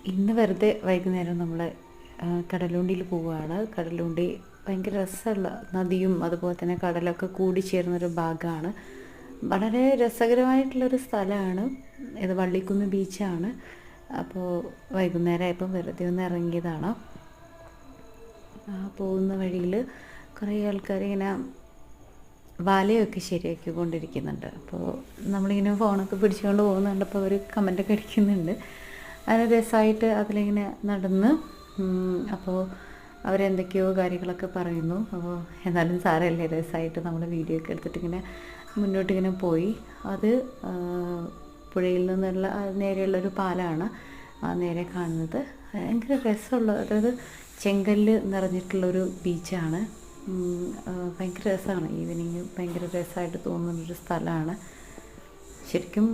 ഇന്ന് വെറുതെ വൈകുന്നേരം നമ്മൾ കടലുണ്ടിയിൽ പോവുകയാണ്. കടലുണ്ടി ഭയങ്കര രസമുള്ള നദിയും അതുപോലെ തന്നെ കടലൊക്കെ കൂടിച്ചേർന്നൊരു ഭാഗമാണ്. വളരെ രസകരമായിട്ടുള്ളൊരു സ്ഥലമാണ് ഇത്. വള്ളിക്കുന്ന് ബീച്ചാണ്. അപ്പോൾ വൈകുന്നേരമായപ്പം വെറുതെ ഒന്ന് ഇറങ്ങിയതാണ്. പോകുന്ന വഴിയിൽ കുറേ ആൾക്കാർ ഇങ്ങനെ വലയൊക്കെ ശരിയാക്കി കൊണ്ടിരിക്കുന്നുണ്ട്. അപ്പോൾ നമ്മളിങ്ങനെ ഫോണൊക്കെ പിടിച്ചുകൊണ്ട് പോകുന്നുണ്ട്. അപ്പോൾ അവർ കമൻ്റൊക്കെ അടിക്കുന്നുണ്ട്. അതിന് രസമായിട്ട് അതിലിങ്ങനെ നടന്ന് അപ്പോൾ അവരെന്തൊക്കെയോ കാര്യങ്ങളൊക്കെ പറയുന്നു. അപ്പോൾ എന്നാലും സാരമില്ല, രസമായിട്ട് നമ്മൾ വീഡിയോ ഒക്കെ എടുത്തിട്ട് ഇങ്ങനെ മുന്നോട്ടിങ്ങനെ പോയി. അത് പുഴയിൽ നിന്നുള്ള നേരെയുള്ളൊരു പാലമാണ് നേരെ കാണുന്നത്. ഭയങ്കര രസമുള്ള, അതായത് ചെങ്കല്ല് നിറഞ്ഞിട്ടുള്ളൊരു ബീച്ചാണ്. ഭയങ്കര രസമാണ്. ഈവനിങ് ഭയങ്കര രസമായിട്ട് തോന്നുന്നൊരു സ്ഥലമാണ് ശരിക്കും.